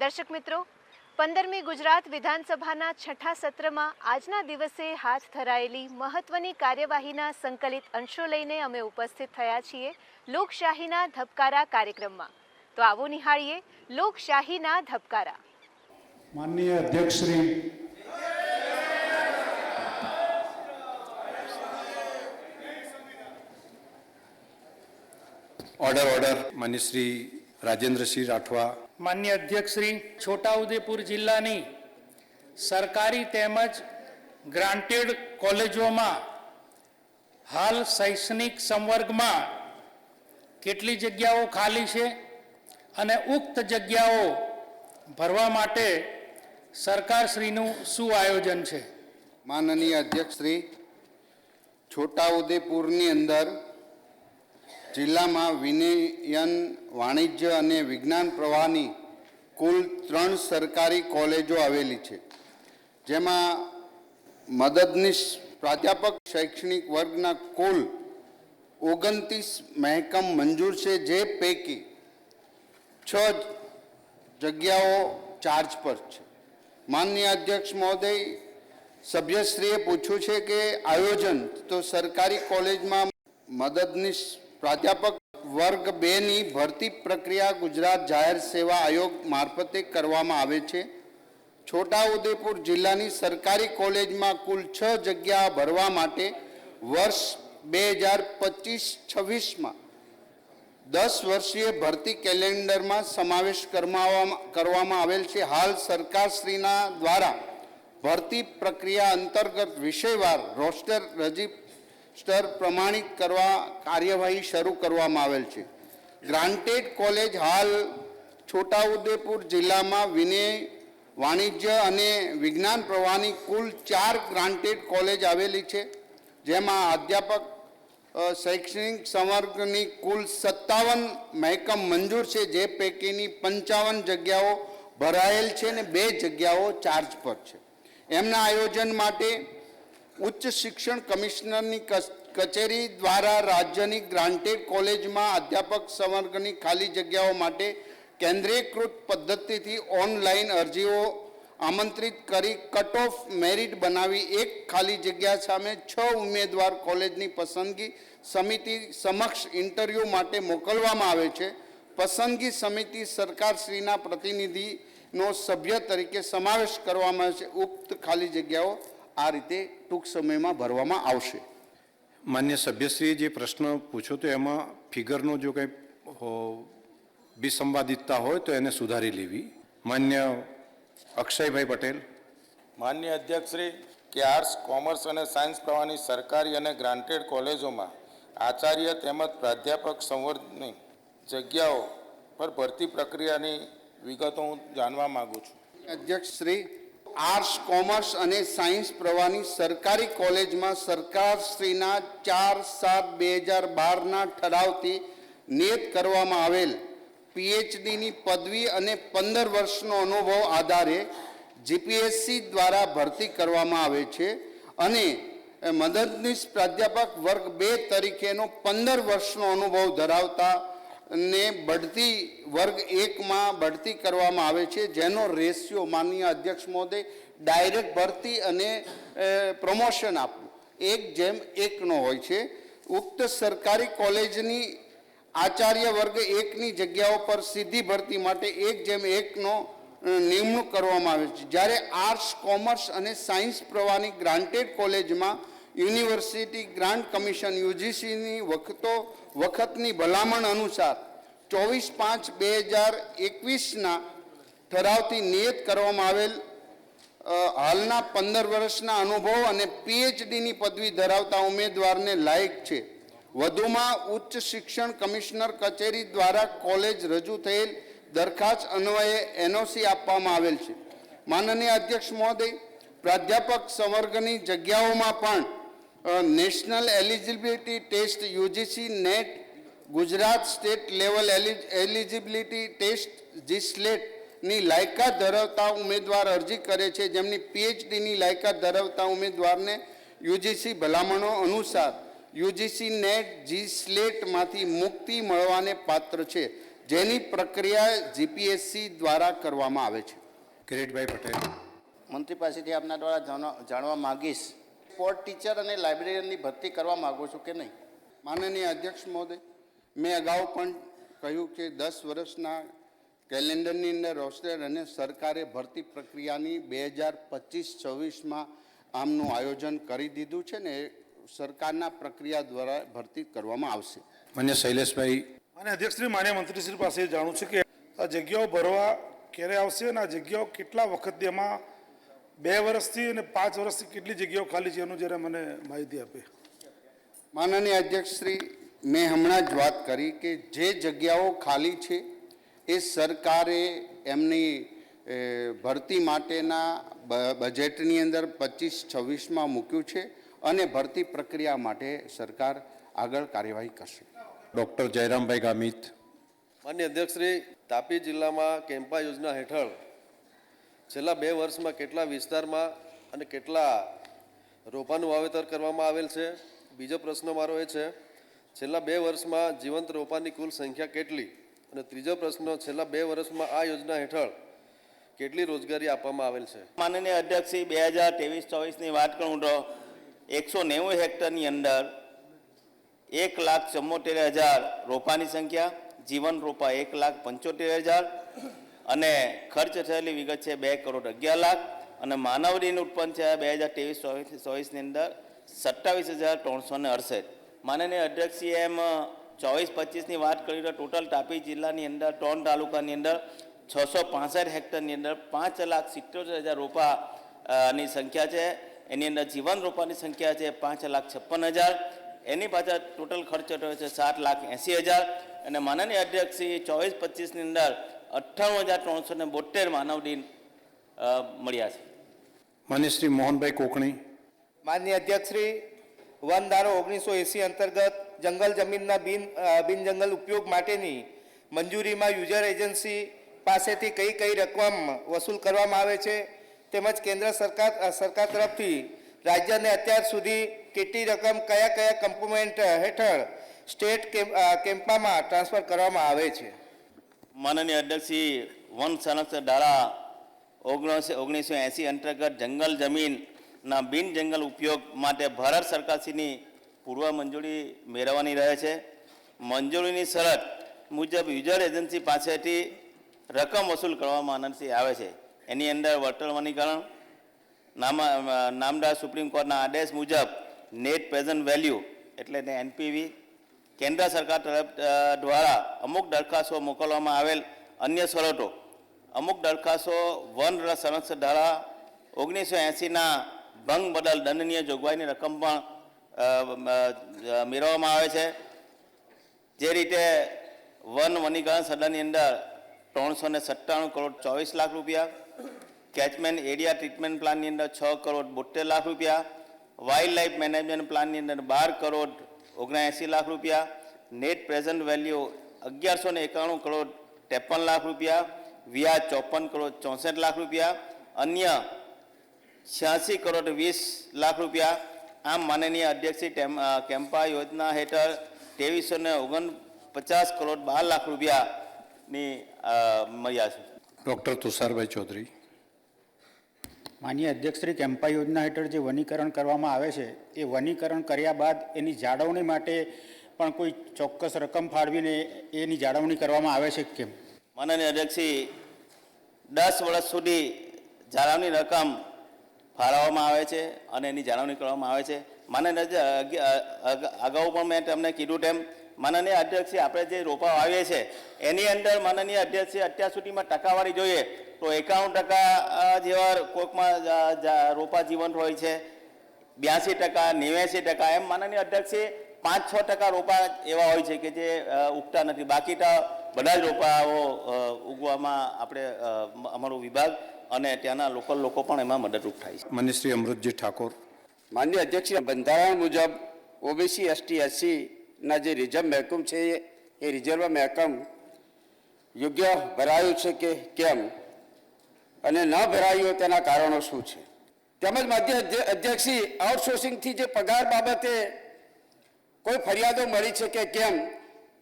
દર્શક મિત્રો, 15મી ગુજરાત વિધાનસભાના છઠ્ઠા સત્રમાં આજના દિવસે હાથ ધરાયેલી મહત્વની કાર્યવાહીના સંકલિત અંશો લઈને અમે ઉપસ્થિત થયા છીએ લોકશાહીના ધબકારા કાર્યક્રમમાં। તો આવો નિહાળીએ લોકશાહીના ધબકારા। માનનીય અધ્યક્ષ શ્રી ऑर्डर मान्य श्री राजेंद्र सिंह राठवा। मान्य अध्यक्ष श्री छोटाउदेपुर जिल्लानी सरकारी तेमज ग्रांटेड कॉलेजों में हाल शैक्षणिक संवर्ग में केटली जग्याओं खाली है अने उक्त जग्याओं भरवा माटे सरकार श्रीनु शू आयोजन है? माननीय अध्यक्ष श्री छोटाउदेपुरनी अंदर जिला में विनयन वाणिज्य और विज्ञान प्रवाहनी कुल 3 सरकारी कॉलेजों आवेली है, जेमा मददनीश प्राध्यापक शैक्षणिक वर्गना कुल 29 महकम मंजूर है, जे पैकी 6 जग्याओं चार्ज पर है। माननीय अध्यक्ष महोदय, सभ्यश्रीए पूछ्યું છે કે આયોજન તો સરકારી કોલેજમાં મદદનીશ प्राध्यापक वर्ग 2 ની भर्ती प्रक्रिया गुजरात जाहिर सेवा आयोग मार्फते करवामां आवे छे। छोटाउदेपुर जिल्लानी सरकारी कॉलेज में कुल 6 जग्या भरवा माटे वर्ष 2025-26 में 10 वर्षीय भर्ती कैलेंडर में समावेश करवामां आवेल छे। हाल सरकारश्रीना द्वारा भर्ती प्रक्रिया अंतर्गत विषयवार रोस्टर रजिस्टर प्रमाणित करवा कार्यवाही शुरू करवामां आवेल छे। ग्रांटेड कॉलेज हाल छोटाउदेपुर जिला में विनय वाणिज्य अने विज्ञान प्रवाहनी कुल 4 ग्रांटेड कॉलेज आवेली है, जेमां अध्यापक शैक्षणिक संवर्गनी कुल 57 महकम मंजूर है, जे पैकीनी 55 जग्याओं भरायेल है ने 2 जग्याओं चार्ज पर है। एमना आयोजन माटे उच्च शिक्षण कमिश्नरनी कचेरी द्वारा राज्यनी ग्रांटेड कॉलेज में अध्यापक संवर्गनी खाली जग्याओं माटे केन्द्रीयकृत पद्धति थी ऑनलाइन अरजीओ आमंत्रित करी कट ऑफ मेरिट बनावी एक खाली जग्या सामे 6 उम्मीदवार कॉलेजनी पसंदगी समिति समक्ष इंटरव्यू माटे मोकलवामां आवे छे। पसंदगी समिति सरकारश्रीना प्रतिनिधिनो सभ्य तरीके समावेश करवामां आवशे। उक्त खाली जग्याओं आ रीते टूंक समय में भरवामां आवशे। मान्य सभ्यश्रीए जे प्रश्न पूछो तो एमां फिगरनो जो कई विसंवादितता हो तो एने सुधारी लेवी। मान्य अक्षय भाई पटेल। मान्य अध्यक्ष श्री के आर्ट्स कॉमर्स और साइंस प्रवाहनी सरकारी और ग्रांटेड कॉलेजों में आचार्य तेमज प्राध्यापक संवर्गनी जग्याओं पर भर्ती प्रक्रिया विगतों जानवा मांगू छूं। अध्यक्ष श्री आर्ट्स कॉमर्स और साइंस प्रवाहनी सरकारी कॉलेज में सरकारश्रीना 4/7/2012 ठरावथी नियत करवामां आवेल पीएचडी नी पदवी और 15 वर्षनो अनुभव आधारे जीपीएससी द्वारा भर्ती करवामां आवे छे अने मददनीश प्राध्यापक वर्ग 2 तरीकेनो 15 वर्षनो अनुभव धरावता ने बढ़ती वर्ग 1 में बढ़ती करवामां आवे छे, जेनो रेशियो माननीय अध्यक्ष महोदय डायरेक्ट भर्ती अने प्रमोशन आपवुं 1:1 नो होय छे। उक्त सरकारी कॉलेजनी आचार्य वर्ग 1 नी जग्याओं पर सीधी भर्ती माटे 1:1 नो निमणूक करवामां आवे छे। ज्यारे आर्ट्स कॉमर्स अने साइंस प्रवाहनी ग्रांटेड कॉलेज में यूनिवर्सिटी ग्रांट कमिशन यूजीसी नी वखतनी भलामण अनुसार 24/5/2021 ना ठरावथी नियत करवामां आवेल हालना 15 वर्षना अनुभव और पीएचडी नी पदवी धरावता उम्मीदवारने लायक छे। वधुमां उच्च शिक्षण कमिश्नर कचेरी द्वारा कॉलेज रजू थयेल दरखास्त अन्वये एनओसी आपवामां आवेल छे। माननीय अध्यक्ष महोदय, प्राध्यापक संवर्गनी जग्याओमां पण national eligibility test UGC NET Gujarat state level eligibility test GSLET नी लायकात धरावता उम्मीदवार अरजी करे छे, जेमनी पीएचडी नी लायकात धरावता उम्मीदवारने यूजीसी भलामणों अनुसार यूजीसी नेट जी स्लेट मांथी मुक्ति मळवाने पात्र छे। જેની પ્રક્રિયા જીપીએસસી દ્વારા કરવામાં આવે છે. કિરીટભાઈ પટેલ. મંત્રી પાસેથી આપના દ્વારા જાણવા માંગીશ, સ્પોર્ટ ટીચર અને લાઇબ્રેરિયનની ભરતી કરવા માગો છો કે નહીં? માનનીય અધ્યક્ષ મહોદય, મેં અગાઉ પણ કહ્યું કે 10 વર્ષના કેલેન્ડરની અંદર રોસ્ટર અને સરકારે ભરતી પ્રક્રિયાની 2025-26માં આમનું આયોજન કરી દીધું છે ને સરકારના પ્રક્રિયા દ્વારા ભરતી કરવામાં આવશે. માન્ય શૈલેષભાઈ. માન્ય અધ્યક્ષશ્રી, માન્ય મંત્રીશ્રી પાસે જાણું છું કે આ જગ્યાઓ ભરવા ક્યારે આવશે અને આ જગ્યાઓ કેટલા વખતથી, એમાં 2 વર્ષથી અને 5 વર્ષથી કેટલી જગ્યાઓ ખાલી છે એનું જરા મને માહિતી આપે. માનનીય અધ્યક્ષશ્રી, મેં હમણાં જ વાત કરી કે જે જગ્યાઓ ખાલી છે એ સરકારે એમની ભરતી માટેના બજેટની અંદર 25-26માં મૂક્યું છે અને ભરતી પ્રક્રિયા માટે સરકાર આગળ કાર્યવાહી કરશે. ડૉક્ટર જયરામભાઈ ગામિત. માન્ય અધ્યક્ષશ્રી, તાપી જિલ્લામાં કેમ્પા યોજના હેઠળ છેલ્લા 2 વર્ષમાં કેટલા વિસ્તારમાં અને કેટલા રોપાનું વાવેતર કરવામાં આવેલ છે? બીજો પ્રશ્ન મારો એ છે, છેલ્લા 2 વર્ષમાં જીવંત રોપાની કુલ સંખ્યા કેટલી? અને ત્રીજો પ્રશ્ન, છેલ્લા 2 વર્ષમાં આ યોજના હેઠળ કેટલી રોજગારી આપવામાં આવેલ છે? માનનીય અધ્યક્ષશ્રી, 2023-24ની વાત કરું તો 190 હેક્ટરની અંદર 1,74,000 રોપાની સંખ્યા, જીવન રોપા 1,75,000 અને ખર્ચ થયેલી વિગત છે 2,11,00,000 અને માનવડીનું ઉત્પન્ન છે 2023-24ની અંદર 27,368. માનનીય અધ્યક્ષશ્રી, એમ 24-25ની વાત કરી તો ટોટલ તાપી જિલ્લાની અંદર 3 તાલુકાની અંદર 665 હેક્ટરની અંદર 5,77,000 રોપાની સંખ્યા છે. એની અંદર જીવન રોપાની સંખ્યા છે 5,56,000. એની પાછળ ટોટલ ખર્ચ થયો છે 7,80,000 અને માનનીય અધ્યક્ષશ્રી 24-25ની અંદર 98,372 માનવદિન મળ્યા છે. માન્ય શ્રી મોહનભાઈ કોકણી. માનનીય અધ્યક્ષશ્રી, વન ધારો 1980 અંતર્ગત જંગલ જમીનના બિનજંગલ ઉપયોગ માટેની મંજૂરીમાં યુઝર એજન્સી પાસેથી કઈ કઈ રકમ વસૂલ કરવામાં આવે છે, તેમજ કેન્દ્ર સરકાર તરફથી રાજ્યને અત્યાર સુધી કેટલી રકમ કયા કયા કમ્પોનન્ટ હેઠળ સ્ટેટ કેમ્પામાં ટ્રાન્સફર કરવામાં આવે છે? માનનીય અધ્યક્ષશ્રી, વન સંરક્ષણ ધારા 1980 અંતર્ગત જંગલ જમીનના બિનજંગલ ઉપયોગ માટે ભારત સરકારશ્રીની પૂર્વ મંજૂરી મેળવવાની રહે છે. મંજૂરીની શરત મુજબ યુઝર એજન્સી પાસેથી રકમ વસૂલ કરવામાં આનંદથી આવે છે. એની અંદર વળતર વનીકરણ, નામદાર સુપ્રીમ કોર્ટના આદેશ મુજબ નેટ પ્રેઝન્ટ વેલ્યુ એટલે એનપીવી, કેન્દ્ર સરકાર તરફ દ્વારા અમુક દરખાસ્તો મોકલવામાં આવેલ અન્ય શરતો, અમુક દરખાસ્તો વન સંરક્ષણ ધારા 1980ના ભંગ બદલ દંડનીય જોગવાઈની રકમ પણ મેળવવામાં આવે છે. જે રીતે વન વનીકરણ સદનની અંદર 397 કરોડ 24 લાખ રૂપિયા, કેચમેન્ટ એરિયા ટ્રીટમેન્ટ પ્લાનની અંદર 6 કરોડ 72 લાખ રૂપિયા, વાઇલ્ડ લાઇફ મેનેજમેન્ટ પ્લાનની અંદર 12 કરોડ 79 લાખ રૂપિયા, net present value 1191 crore 53 lakh રૂપિયા, વ્યાજ 54 કરોડ 64 લાખ રૂપિયા, અન્ય 86 કરોડ 20 લાખ રૂપિયા. આમ માનનીય અધ્યક્ષશ્રી, કેમ્પા યોજના હેઠળ 2349 કરોડ 12 લાખ રૂપિયાની મળ્યા છે. ડૉક્ટર તુષારભાઈ ચૌધરી. માનનીય અધ્યક્ષશ્રી, કેમ્પા યોજના હેઠળ જે વનીકરણ કરવામાં આવે છે એ વનીકરણ કર્યા બાદ એની જાળવણી માટે પણ કોઈ ચોક્કસ રકમ ફાળવીને એની જાળવણી કરવામાં આવે છે કેમ? માનનીય અધ્યક્ષશ્રી, 10 વર્ષ સુધી જાળવણી રકમ ફાળવવામાં આવે છે અને એની જાળવણી કરવામાં આવે છે. માનનીય અગાઉ પણ મેં તમને કીધું તેમ માનનીય અધ્યક્ષશ્રી, આપણે જે રોપા વાવીએ છીએ એની અંદર માનનીય અધ્યક્ષશ્રી અત્યાર સુધીમાં ટકાવારી જોઈએ તો 51% જેવા કોકમાં રોપા જીવંત હોય છે, 82%, 89%. એમ માનનીય અધ્યક્ષશ્રી 5-6% રોપા એવા હોય છે કે જે ઉગતા નથી. બાકી તો બધા જ રોપાઓ ઉગવામાં આપણે અમારો વિભાગ અને ત્યાંના લોકલ લોકો પણ એમાં મદદરૂપ થાય છે. માન્ય શ્રી અમૃતજી ઠાકોર. માન્ય અધ્યક્ષ, બંધારણ મુજબ ઓબીસી એસટી એસસીના જે રિઝર્વ મહેકમ છે એ રિઝર્વ મહેકમ યોગ્ય ભરાયું છે કે કેમ અને ન ભરાયું તેના કારણો શું છે? તેમજ માન્ય અધ્યક્ષી, આઉટસોર્સિંગથી જે પગાર બાબતે કોઈ ફરિયાદો મળી છે કે કેમ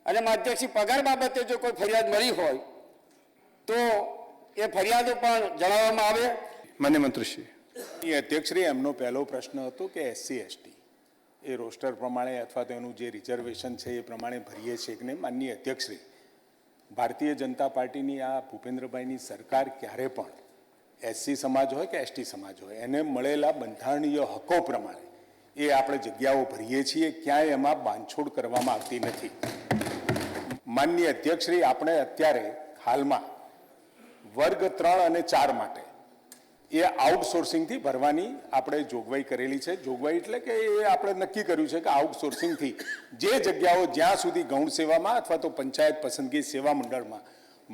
અને અધ્યક્ષશ્રી પગાર બાબતે જો કોઈ ફરિયાદ મળી હોય તો એ ફરિયાદો પણ જણાવવામાં આવે. માન્ય મંત્રીશ્રી. એ અધ્યક્ષશ્રી, એમનો પહેલો પ્રશ્ન હતો કે SC/ST એ રોસ્ટર પ્રમાણે અથવા તો એનું જે રિઝર્વેશન છે એ પ્રમાણે ભરીએ છીએ કે નહીં. માનનીય અધ્યક્ષશ્રી, ભારતીય જનતા પાર્ટીની આ ભૂપેન્દ્રભાઈની સરકાર ક્યારે પણ SC સમાજ હોય કે ST સમાજ હોય એને મળેલા બંધારણીય હકો પ્રમાણે એ આપણે જગ્યાઓ ભરીએ છીએ, ક્યાંય એમાં બાંધછોડ કરવામાં આવતી નથી. માનનીય અધ્યક્ષશ્રી, આપણે અત્યારે હાલમાં વર્ગ 3 અને 4 માટે એ આઉટસોર્સિંગથી ભરવાની આપણે જોગવાઈ કરેલી છે. જોગવાઈ એટલે કે એ આપણે નક્કી કર્યું છે કે આઉટસોર્સિંગથી જે જગ્યાઓ જ્યાં સુધી ગૌણ સેવામાં અથવા તો પંચાયત પસંદગી સેવા મંડળમાં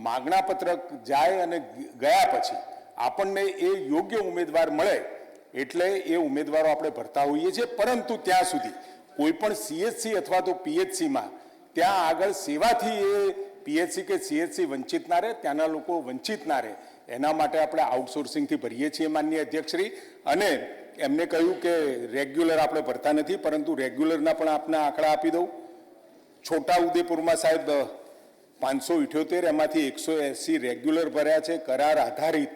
માગણા પત્રક જાય અને ગયા પછી આપણને એ યોગ્ય ઉમેદવાર મળે એટલે એ ઉમેદવારો આપણે ભરતા હોઈએ છીએ. પરંતુ ત્યાં સુધી કોઈ પણ CHC અથવા તો PHCમાં ત્યાં આગળ સેવાથી એ PHC કે CHC વંચિત ના રહે, ત્યાંના લોકો વંચિત ના રહે, એના માટે આપણે આઉટસોર્સિંગથી ભરીએ છીએ. માનનીય અધ્યક્ષશ્રી, અને એમને કહ્યું કે રેગ્યુલર આપણે ભરતા નથી, પરંતુ રેગ્યુલરના પણ આપના આંકડા આપી દઉં. છોટા ઉદેપુરમાં સાહેબ 578, એમાંથી 180 રેગ્યુલર ભર્યા છે. કરાર આધારિત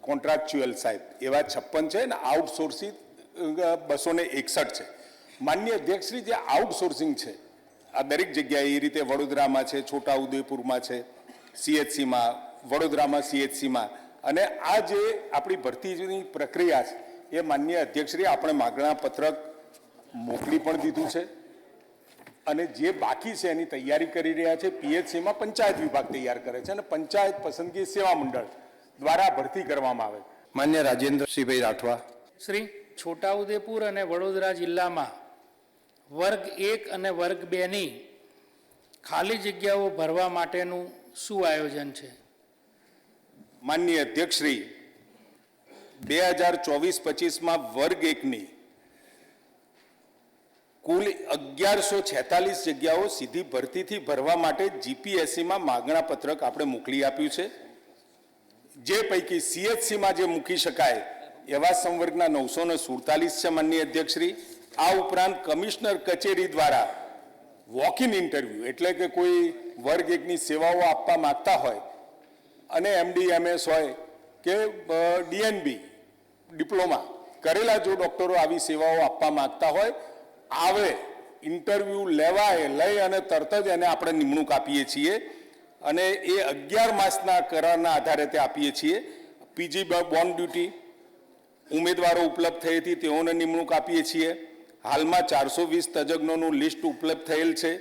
કોન્ટ્રાક્ચ્યુઅલ સાહેબ એવા 56 છે અને આઉટસોર્સિંગ 261 છે. માનનીય અધ્યક્ષશ્રી, જે આઉટસોર્સિંગ છે આ દરેક જગ્યાએ એ રીતે વડોદરામાં છે, છોટા ઉદેપુરમાં છે, CHCમાં, વડોદરામાં CHCમાં, અને આ જે આપણી ભરતીની પ્રક્રિયા છે એ માનનીય અધ્યક્ષશ્રી આપણે માગણા પત્રક મોકલી પણ દીધું છે અને જે બાકી છે એની તૈયારી કરી રહ્યા છે. PHCમાં પંચાયત વિભાગ તૈયાર કરે છે અને પંચાયત પસંદગી સેવા મંડળ દ્વારા ભરતી કરવામાં આવે. માન્ય રાજેન્દ્રસિંહભાઈ રાઠવા. શ્રી, છોટાઉદેપુર અને વડોદરા જિલ્લામાં વર્ગ 1 અને વર્ગ 2ની ખાલી જગ્યાઓ ભરવા માટેનું શું આયોજન છે? માનનીય અધ્યક્ષશ્રી, 2024-25માં વર્ગ 1ની કુલ 1146 જગ્યાઓ સીધી ભરતીથી ભરવા માટે GPSCમાં માગણા પત્રક આપણે મોકલી આપ્યું છે. જે પૈકી CHCમાં જે મૂકી શકાય એવા સંવર્ગના 947 છે. માનનીય અધ્યક્ષશ્રી, આ ઉપરાંત કમિશનર કચેરી દ્વારા વોક ઇન ઇન્ટરવ્યુ એટલે કે કોઈ વર્ગ 1ની સેવાઓ આપવા માંગતા હોય અને MD MS હોય કે DNB ડિપ્લોમા કરેલા જો ડૉક્ટરો આવી સેવાઓ આપવા માંગતા હોય, આવે ઇન્ટરવ્યૂ લેવાય, લઈ અને તરત જ એને આપણે નિમણૂક આપીએ છીએ અને એ 11 માસના કરારના આધારે તે આપીએ છીએ. PG બોન ડ્યુટી ઉમેદવારો ઉપલબ્ધ થઈ હતી તેઓને નિમણૂક આપીએ છીએ. હાલમાં 420 તજજ્ઞોનું લિસ્ટ ઉપલબ્ધ થયેલ છે,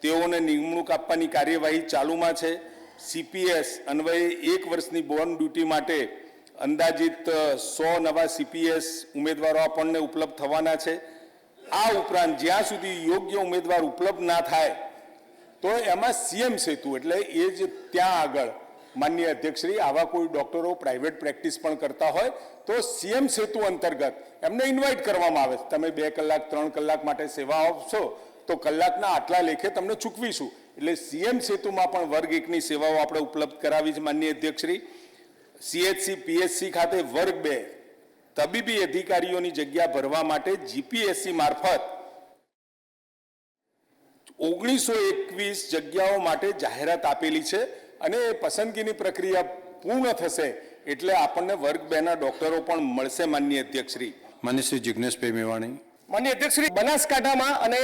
તેઓને નિમણૂક આપવાની કાર્યવાહી ચાલુમાં છે. CPS અન્વયે 1 વર્ષની બોન ડ્યુટી માટે અંદાજિત 100 નવા CPS ઉમેદવારો આપણને ઉપલબ્ધ થવાના છે. આ ઉપરાંત જ્યાં સુધી યોગ્ય ઉમેદવાર ઉપલબ્ધ ના થાય તો એમાં CM સેતુ એટલે એ જ ત્યાં આગળ માનનીય અધ્યક્ષશ્રી આવા કોઈ ડૉક્ટરો પ્રાઇવેટ પ્રેક્ટિસ પણ કરતા હોય તો CM સેતુ અંતર્ગત એમને ઇન્વાઇટ કરવામાં આવે. તમે 2 કલાક 3 કલાક માટે સેવા આપશો તો કલાકના આટલા લેખે તમને ચૂકવીશું. એટલે CM સેતુમાં પણ વર્ગ 1ની સેવાઓ આપણે ઉપલબ્ધ કરાવી છે. માનનીય અધ્યક્ષશ્રી, CHC PHC ખાતે વર્ગ 2 તબીબી અધિકારીઓની જગ્યા ભરવા માટે GPSC મારફત 1921 જગ્યાઓ માટે જાહેરાત આપેલી છે અને પસંદગીની પ્રક્રિયા પૂર્ણ થશે એટલે આપણને વર્ગ 2ના ડોક્ટરો પણ મળશે. માનનીય અધ્યક્ષશ્રી. માન્ય શ્રી જિજ્ઞેશભાઈ મેવાણી. માન્ય અધ્યક્ષશ્રી, બનાસકાંઠામાં અને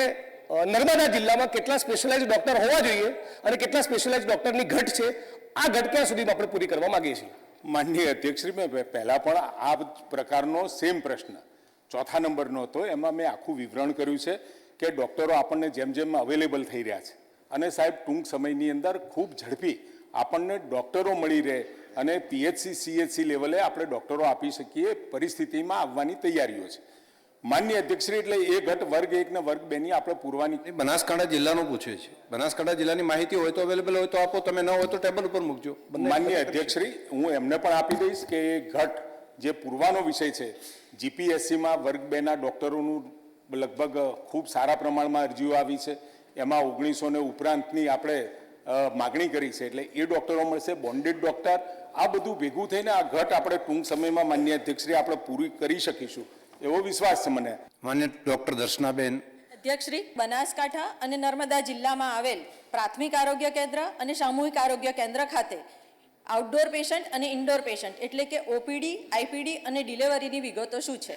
નર્મદા જિલ્લામાં કેટલા સ્પેશિયલાઇઝ ડોક્ટર હોવા જોઈએ અને કેટલા સ્પેશિયલાઇઝ ડોક્ટરની ઘટ છે, આ ઘટ ક્યાં સુધીમાં આપણે પૂરી કરવા માંગીએ છીએ? માનનીય અધ્યક્ષશ્રી, મેં પહેલાં પણ આ પ્રકારનો સેમ પ્રશ્ન 4થા નંબરનો હતો, એમાં મેં આખું વિવરણ કર્યું છે કે ડૉક્ટરો આપણને જેમ જેમ અવેલેબલ થઈ રહ્યા છે અને સાહેબ ટૂંક સમયની અંદર ખૂબ ઝડપી આપણને ડૉક્ટરો મળી રહે અને PHC CHC લેવલે આપણે ડૉક્ટરો આપી શકીએ પરિસ્થિતિમાં આવવાની તૈયારીઓ છે. માનનીય અધ્યક્ષશ્રી, એટલે એ ઘટ વર્ગ 1 ને વર્ગ 2ની આપણે પૂરવાની. બનાસકાંઠા જિલ્લાનો પૂછે છે. બનાસકાંઠા જિલ્લાની માહિતી હોય તો અવેલેબલ હોય તો આપો, તમે ન હોય તો ટેબલ ઉપર મૂકજો. માનનીય અધ્યક્ષશ્રી, હું એમને પણ આપી દઈશ કે એ ઘટ જે પૂરવાનો વિષય છે GPSCમાં વર્ગ 2ના ડૉક્ટરોનું લગભગ ખૂબ સારા પ્રમાણમાં અરજીઓ આવી છે, એમાં 1900 ઉપરાંતની આપણે માગણી કરી છે એટલે એ ડૉક્ટરો મળશે. બોન્ડેડ ડૉક્ટર, આ બધું ભેગું થઈને આ ઘટ આપણે ટૂંક સમયમાં માનનીય અધ્યક્ષશ્રી આપણે પૂરી કરી શકીશું એવો વિશ્વાસ છે મને. માન્ય ડૉક્ટર દર્શનાબેન. અધ્યક્ષશ્રી, બનાસકાંઠા અને નર્મદા જિલ્લામાં આવેલ પ્રાથમિક આરોગ્ય કેન્દ્ર અને સામૂહિક આરોગ્ય કેન્દ્ર ખાતે આઉટડોર પેશન્ટ અને ઇન્ડોર પેશન્ટ એટલે કે ઓપીડી, આઈપીડી અને ડિલિવરીની વિગતો શું છે?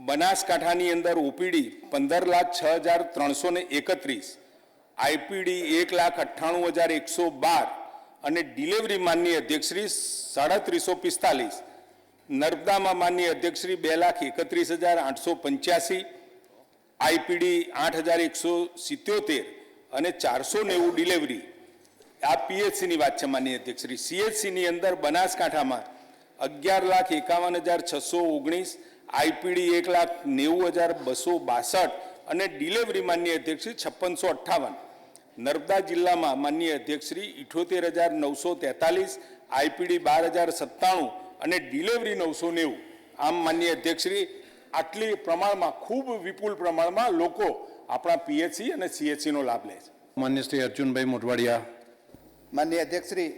બનાસકાંઠાની અંદર ઓપીડી 15,06,331, આઈપીડી 1,98,112 અને ડિલિવરી માનનીય અધ્યક્ષશ્રી 3,345, નર્મદામાં માનનીય અધ્યક્ષશ્રી 2,31,885, આઈપીડી 8,177 અને 490 ડિલિવરી. આ પીએચસીની વાત છે માનનીય અધ્યક્ષશ્રી. સીએચસીની અંદર બનાસકાંઠામાં 11,51,619, આઈપીડી 1,90,262 અને ડિલિવરી માનનીય અધ્યક્ષશ્રી 5,658. નર્મદા જિલ્લામાં માનનીય અધ્યક્ષશ્રી 78,943, આઈપીડી 12,097 અને ડિલિવરી 990. આમ માનનીય અધ્યક્ષશ્રી આટલી પ્રમાણમાં ખૂબ વિપુલ પ્રમાણમાં લોકો આપણા પીએચસી અને સીએચસીનો લાભ લે છે. માન્ય શ્રી અર્જુનભાઈ મોઢવાડિયા. માનનીય અધ્યક્ષશ્રી,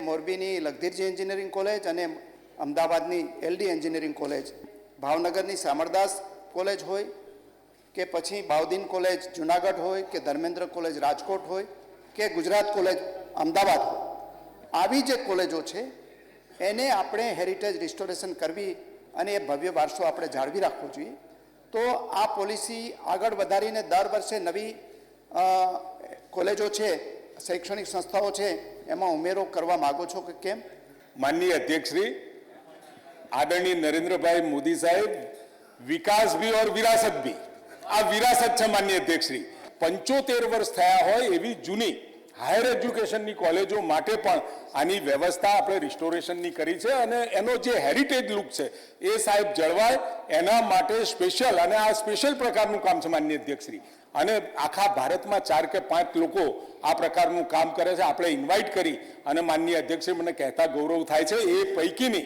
મોરબીની લખધીરજી એન્જિનિયરિંગ કોલેજ અને અમદાવાદની એલડી એન્જિનિયરિંગ કોલેજ, ભાવનગરની સામરદાસ કોલેજ હોય કે પછી બાઉદીન કોલેજ જુનાગઢ હોય કે ધર્મેન્દ્ર કોલેજ રાજકોટ હોય કે ગુજરાત કોલેજ અમદાવાદ હોય, આવી જે કોલેજો છે એને આપણે હેરિટેજ રિસ્ટોરેશન કરવી અને એ ભવ્ય વારસો આપણે જાળવી રાખવો જોઈએ. તો આ પોલિસી આગળ વધારીને દર વર્ષે નવી કોલેજો છે, શૈક્ષણિક સંસ્થાઓ છે, એમાં ઉમેરો કરવા માગો છો કે કેમ? માનનીય અધ્યક્ષશ્રી, આદરણીય નરેન્દ્રભાઈ મોદી સાહેબ, વિકાસ ભી और વિરાસત ભી, આ વિરાસત છે માનનીય અધ્યક્ષશ્રી. 75 વર્ષ થયા હોય એવી જૂની હાયર એજ્યુકેશનની કોલેજો માટે પણ આની વ્યવસ્થા આપણે રિસ્ટોરેશનની કરી છે અને એનો જે હેરિટેજ લુક છે એ સાહેબ જળવાય એના માટે સ્પેશિયલ, અને આ સ્પેશિયલ પ્રકારનું કામ છે માનનીય અધ્યક્ષશ્રી. અને આખા ભારતમાં 4 કે 5 લોકો આ પ્રકારનું કામ કરે છે. આપણે ઇન્વાઇટ કરી અને માનનીય અધ્યક્ષશ્રી મને કહેતા ગૌરવ થાય છે. એ પૈકીની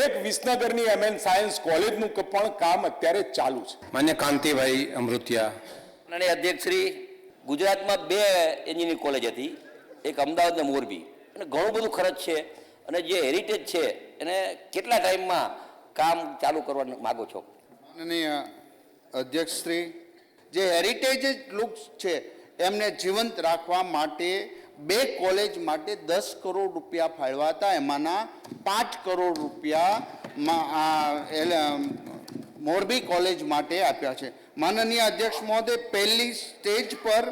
એક વિસનગરની એમએન સાયન્સ કોલેજનું પણ કામ અત્યારે ચાલુ છે. માન્ય કાંતિભાઈ અમૃતિયા. માનનીય અધ્યક્ષશ્રી, ગુજરાતમાં 2 એન્જિનિયરિંગ કોલેજ હતી, એક અમદાવાદ અને મોરબી, અને ઘણું બધું ખર્ચ છે. અને જે હેરિટેજ છે એને કેટલા ટાઈમમાં કામ ચાલુ કરવા માગો છો? માનનીય અધ્યક્ષશ્રી, જે હેરિટેજ લુક છે એમને જીવંત રાખવા માટે 2 કોલેજ માટે 10 કરોડ રૂપિયા ફાળવ્યા હતા. એમાંના 5 કરોડ રૂપિયા મોરબી કોલેજ માટે આપ્યા છે. માનનીય અધ્યક્ષ મહોદય, પહેલી સ્ટેજ પર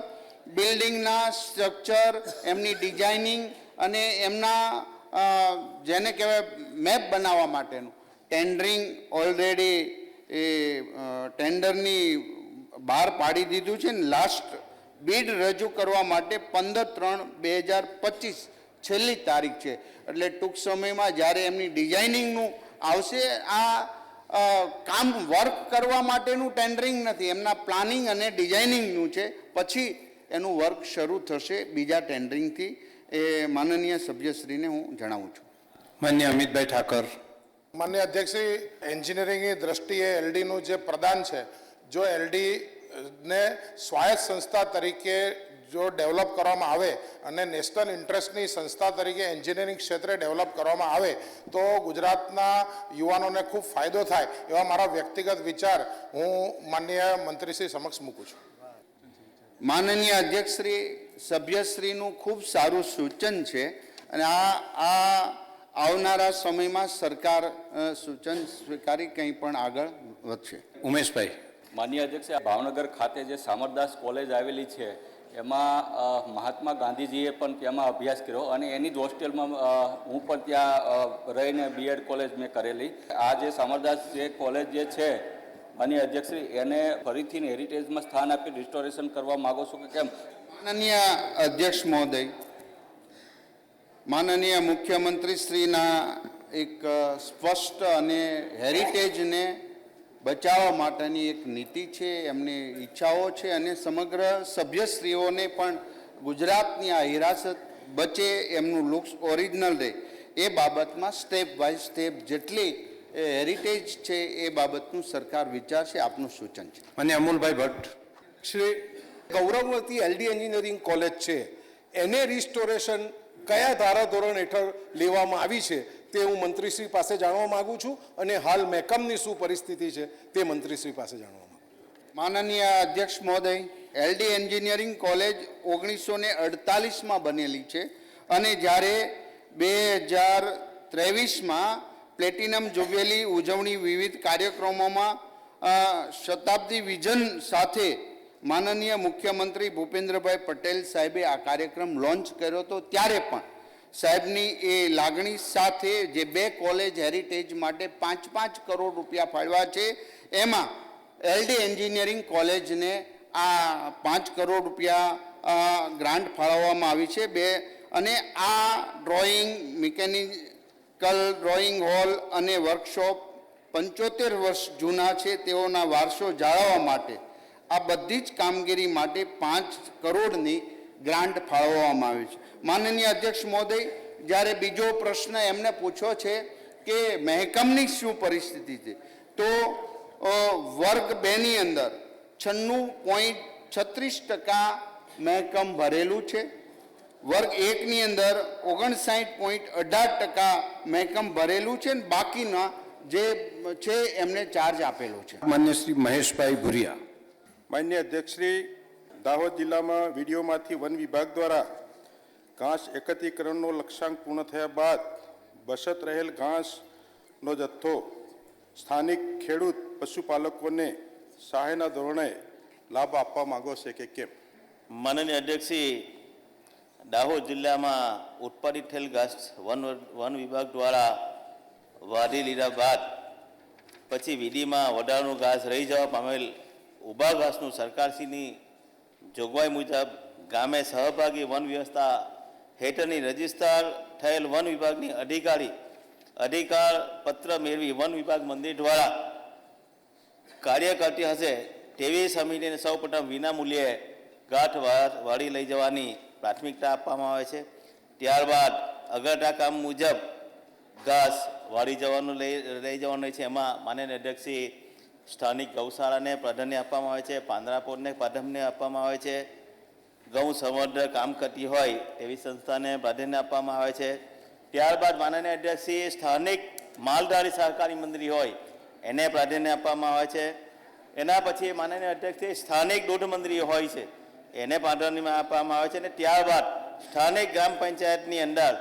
બિલ્ડિંગના સ્ટ્રક્ચર, એમની ડિઝાઇનિંગ અને એમના જેને કહેવાય મેપ બનાવવા માટેનું ટેન્ડરિંગ ઓલરેડી ટેન્ડરની બહાર પાડી દીધું છે ને લાસ્ટ બીડ રજૂ કરવા માટે 15/3/2025 છેલ્લી તારીખ છે. એટલે ટૂંક સમયમાં જ્યારે એમની ડિઝાઇનિંગનું આવશે, આ કામ વર્ક કરવા માટેનું ટેન્ડરિંગ નથી, એમના પ્લાનિંગ અને ડિઝાઇનિંગનું છે. પછી એનું વર્ક શરૂ થશે બીજા ટેન્ડરિંગથી. એ માનનીય સભ્યશ્રીને હું જણાવું છું. માન્ય અમિતભાઈ ઠાકર. માન્ય અધ્યક્ષશ્રી, એન્જિનિયરિંગની દ્રષ્ટિએ એલડીનું જે પ્રદાન છે, જો એલડી ને સ્વાયત્ત સંસ્થા તરીકે જો ડેવલપ કરવામાં આવે અને નેશનલ ઇન્ટરેસ્ટની સંસ્થા તરીકે એન્જિનિયરિંગ ક્ષેત્રે ડેવલપ કરવામાં આવે તો ગુજરાતના યુવાનોને ખૂબ ફાયદો થાય એવા મારા વ્યક્તિગત વિચાર હું માનનીય મંત્રીશ્રી સમક્ષ મૂકું છું. માનનીય અધ્યક્ષશ્રી, સભ્યશ્રીનું ખૂબ સારું સૂચન છે અને આ આવનારા સમયમાં સરકાર સૂચન સ્વીકારી કંઈ પણ આગળ વધશે. ઉમેશભાઈ. માનનીય અધ્યક્ષ, ભાવનગર ખાતે જે સામરદાસ કોલેજ આવેલી છે એમાં મહાત્મા ગાંધીજીએ પણ તેમાં અભ્યાસ કર્યો અને એની જ હોસ્ટેલમાં હું પણ ત્યાં રહીને બીએડ કોલેજ મેં કરેલી. આ જે સામરદાસ જે કોલેજ જે છે માનનીય અધ્યક્ષશ્રી, એને ફરીથી હેરિટેજમાં સ્થાન આપી રિસ્ટોરેશન કરવા માગો છો કે કેમ? માનનીય અધ્યક્ષ મહોદય, માનનીય મુખ્યમંત્રીશ્રીના એક સ્પષ્ટ અને હેરિટેજને બચાવવા માટેની એક નીતિ છે, એમની ઈચ્છાઓ છે અને સમગ્ર સભ્યશ્રીઓને પણ ગુજરાતની આ હિરાસત બચે, એમનું લુક્સ ઓરિજિનલ રહે એ બાબતમાં સ્ટેપ બાય સ્ટેપ જેટલી હેરિટેજ છે એ બાબતનું સરકાર વિચારશે. આપનું સૂચન છે. માન્ય અમૂલભાઈ ભટ્ટ. શ્રી, ગૌરવવતી એલડી એન્જિનિયરિંગ કોલેજ છે એને રિસ્ટોરેશન કયા ધારાધોરણ હેઠળ લેવામાં આવી છે તે હું મંત્રીશ્રી પાસે જાણવા માગું છું અને હાલ મેકમની શું પરિસ્થિતિ છે તે મંત્રીશ્રી પાસે જાણવા માગું. માનનીય અધ્યક્ષ મહોદય, એલડી એન્જિનિયરિંગ કોલેજ 1948માં બનેલી છે અને જ્યારે 2023માં પ્લેટિનમ જુબેલી ઉજવણી વિવિધ કાર્યક્રમોમાં શતાબ્દી વિઝન સાથે માનનીય મુખ્યમંત્રી ભૂપેન્દ્રભાઈ પટેલ સાહેબે આ કાર્યક્રમ લોન્ચ કર્યો હતો, ત્યારે પણ સાહેબની એ લાગણી સાથે જે 2 કોલેજ હેરિટેજ માટે 5-5 કરોડ રૂપિયા ફાળવ્યા છે, એમાં એલડી એન્જિનિયરિંગ કોલેજને આ 5 કરોડ રૂપિયા ગ્રાન્ટ ફાળવવામાં આવી છે. અને આ ડ્રોઈંગ, મિકેનિકલ ડ્રોઈંગ હોલ અને વર્કશોપ 75 વર્ષ જૂના છે, તેઓના વારસો જાળવવા માટે આ બધી જ કામગીરી માટે 5 કરોડની ગ્રાન્ટ ફાળવવામાં આવી છે. માનનીય અધ્યક્ષ મહોદય, જ્યારે બીજો પ્રશ્ન એમને પૂછ્યો છે કે મહેકમની શું પરિસ્થિતિ છે, તો વર્ગ 2ની અંદર 96.36% મહેકમ ભરેલું છે. વર્ગ 1ની અંદર 59.18% મહેકમ ભરેલું છે અને બાકીના જે છે એમને ચાર્જ આપેલો છે. માન્ય શ્રી મહેશભાઈ ભુરિયા. માન્ય અધ્યક્ષશ્રી, દાહોદ જિલ્લામાં વિડીયોમાંથી વન વિભાગ દ્વારા ઘાસ એકત્રીકરણનો લક્ષ્યાંક પૂર્ણ થયા બાદ બચત રહેલ ઘાસનો જથ્થો સ્થાનિક ખેડૂત પશુપાલકોને સહાયના ધોરણે લાભ આપવા માંગો છે કે કેમ? માનનીય અધ્યક્ષશ્રી, દાહોદ જિલ્લામાં ઉત્પાદિત થયેલ ઘાસ વન વિભાગ દ્વારા વાઢી લીધા બાદ પછી વીડીમાં વધારાનું ઘાસ રહી જવા પામેલ ઊભા ઘાસનું સરકારશ્રીની જોગવાઈ મુજબ ગામે સહભાગી વન વ્યવસ્થા હેઠળની રજીસ્ટર થયેલ વન વિભાગની અધિકાર પત્ર મેળવી વન વિભાગ મંદિર દ્વારા કાર્ય કરતી હશે તેવી સમિતિને સૌપ્રથમ વિનામૂલ્યે ગાંઠ વાળી લઈ જવાની પ્રાથમિકતા આપવામાં આવે છે. ત્યારબાદ અગત્યના કામ મુજબ ઘાસ વાળી લઈ જવાનું છે. એમાં માનનીય અધ્યક્ષશ્રી, સ્થાનિક ગૌશાળાને પ્રાધાન્ય આપવામાં આવે છે, પાંદરાપોળને પ્રાધાન્ય આપવામાં આવે છે, ગૌ સંવર્ધન કામ કરતી હોય તેવી સંસ્થાને પ્રાધાન્ય આપવામાં આવે છે. ત્યારબાદ માનનીય અધ્યક્ષશ્રી, સ્થાનિક માલધારી સહકારી મંડળી હોય એને પ્રાધાન્ય આપવામાં આવે છે. એના પછી માનનીય અધ્યક્ષશ્રી, સ્થાનિક દૂધ મંડળી હોય છે એને પ્રાધાન્ય આપવામાં આવે છે. અને ત્યારબાદ સ્થાનિક ગ્રામ પંચાયતની અંદર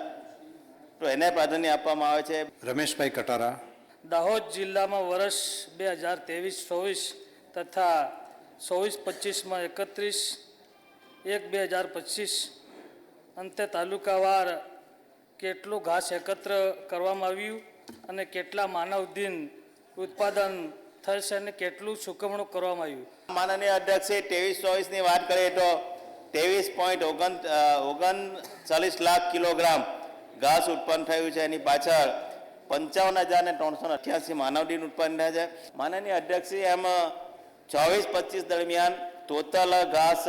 તો એને પ્રાધાન્ય આપવામાં આવે છે. રમેશભાઈ કટારા. દાહોદ જિલ્લામાં વર્ષ 2023-24 તથા 24-25માં 31/1/2025 અંતે તાલુકાવાર કેટલું ઘાસ એકત્ર કરવામાં આવ્યું અને કેટલા માનવ દિન ઉત્પાદન થશે અને કેટલું ચૂકવણું કરવામાં આવ્યું? માનનીય અધ્યક્ષે 23-24ની વાત કરીએ તો 23.39 લાખ કિલોગ્રામ ઘાસ ઉત્પન્ન થયું છે. એની પાછળ 55,388 માનવ દિન ઉત્પન્ન થયા છે. માનનીય અધ્યક્ષશ્રી, એમ 24-25 દરમિયાન ટોટલ ઘાસ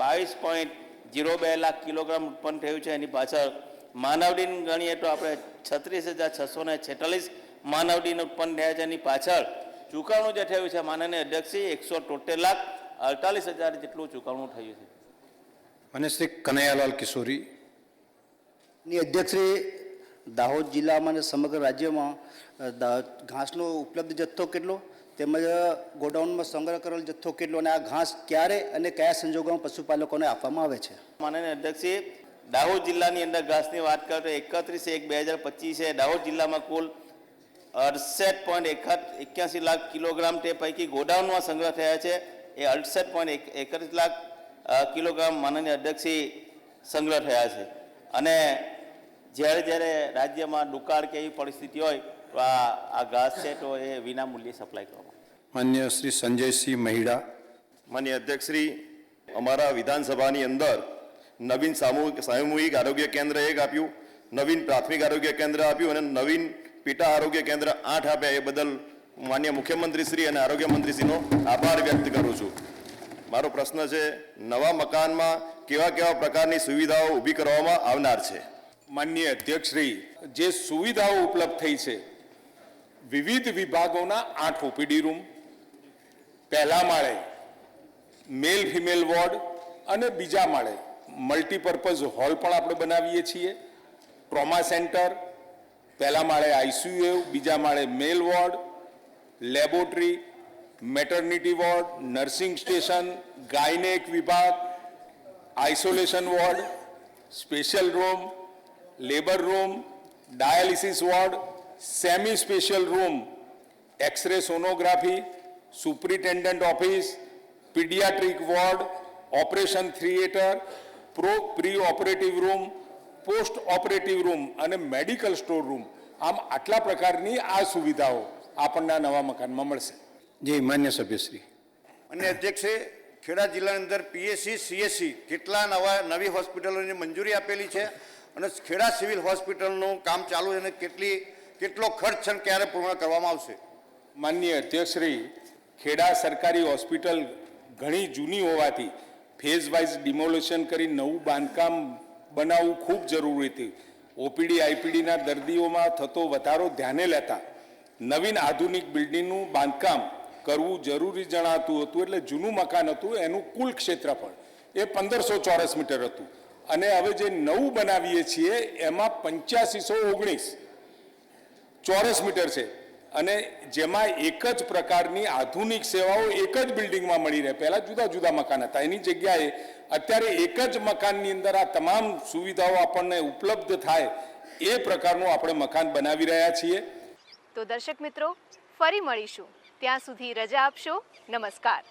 22.02 લાખ કિલોગ્રામ ઉત્પન્ન થયું છે. એની પાછળ માનવ દિન ગણીએ તો આપણે 36,646 માનવ દિન ઉત્પન્ન થયા છે. એની પાછળ ચૂકવણું જે થયું છે માનનીય અધ્યક્ષશ્રી 173,48,000 જેટલું ચૂકવણું થયું છે. અને શ્રી કનૈયાલાલ કિશોરી. અધ્યક્ષશ્રી, દાહોદ જિલ્લામાં અને સમગ્ર રાજ્યમાં ઘાસનો ઉપલબ્ધ જથ્થો કેટલો તેમજ ગોડાઉનમાં સંગ્રહ કરેલ જથ્થો કેટલો અને આ ઘાસ ક્યારે અને કયા સંજોગોમાં પશુપાલકોને આપવામાં આવે છે? માનનીય અધ્યક્ષશ્રી, દાહોદ જિલ્લાની અંદર ઘાસની વાત કરીએ તો 31/1/2025 દાહોદ જિલ્લામાં કુલ 68.81 લાખ કિલોગ્રામ તે પૈકી ગોડાઉનમાં સંગ્રહ થયા છે એ 68.31 લાખ કિલોગ્રામ માનનીય અધ્યક્ષશ્રી સંગ્રહ થયા છે. અને જ્યારે રાજ્યમાં દુકાળ કે એવી પરિસ્થિતિ હોય તો આ ઘાસ છે તો એ વિનામૂલ્યે સપ્લાય કરવામાં. માન્ય શ્રી સંજયસિંહ મહિડા. માન્ય અધ્યક્ષશ્રી, અમારા વિધાનસભાની અંદર નવીન સામૂહિક આરોગ્ય કેન્દ્ર 1 આપ્યું, નવીન પ્રાથમિક આરોગ્ય કેન્દ્ર આપ્યું અને નવીન પેટા આરોગ્ય કેન્દ્ર 8 આપ્યા. એ બદલ માન્ય મુખ્યમંત્રીશ્રી અને આરોગ્ય મંત્રીશ્રીનો આભાર વ્યક્ત કરું છું. મારો પ્રશ્ન છે, નવા મકાનમાં કેવા પ્રકારની સુવિધાઓ ઊભી કરવામાં આવનાર છે? માનનીય અધ્યક્ષશ્રી, જે સુવિધાઓ ઉપલબ્ધ થઈ છે, વિવિધ વિભાગોના 8 ઓપીડી રૂમ, પહેલા માળે મેલ ફિમેલ વોર્ડ અને બીજા માળે મલ્ટીપર્પઝ હોલ પણ આપણે બનાવીએ છીએ. ટ્રોમા સેન્ટર, પહેલા માળે આઈસીયુ, બીજા માળે male ward, laboratory, maternity ward, nursing station, gynaec વિભાગ, isolation ward, special room, labour room, dialysis ward, semi special room, X ray sonography, superintendent office, paediatric ward, operation theatre, pre operative room, post operative room અને medical store room, આમ આટલા પ્રકારની આ સુવિધાઓ આપણને આ નવા મકાનમાં મળશે. જી માન્ય સભ્યશ્રી. અને અધ્યક્ષે ખેડા જિલ્લાની અંદર પીએસસી સીએસસી કેટલા નવી હોસ્પિટલોની મંજૂરી આપેલી છે અને ખેડા સિવિલ હોસ્પિટલનું કામ ચાલુ છે અને કેટલો ખર્ચ છે ક્યારે પૂર્ણ કરવામાં આવશે? માનનીય અધ્યક્ષશ્રી, ખેડા સરકારી હોસ્પિટલ ઘણી જૂની હોવાથી ફેઝ વાઇઝ ડિમોલેશન કરી નવું બાંધકામ બનાવવું ખૂબ જરૂરી હતું. ઓપીડી આઈપીડીના દર્દીઓમાં થતો વધારો ધ્યાને લેતા નવીન આધુનિક બિલ્ડિંગનું બાંધકામ કરવું જરૂરી જણાતું હતું. એટલે જૂનું મકાન હતું એનું કુલ ક્ષેત્રફળ એ 1500 ચોરસ મીટર હતું અને હવે જે નવું બનાવીએ છીએ એમાં 8519 ચોરસ મીટર છે અને જેમાં એક જ પ્રકારની આધુનિક સેવાઓ એક જ બિલ્ડિંગમાં મળી રહે. પહેલાં જુદા જુદા મકાન હતા, એની જગ્યાએ અત્યારે એક જ મકાનની અંદર આ તમામ સુવિધાઓ આપણને ઉપલબ્ધ થાય એ પ્રકારનું આપણે મકાન બનાવી રહ્યા છીએ. તો દર્શક મિત્રો, ફરી મળીશું. ત્યાં સુધી રજા આપશો. નમસ્કાર.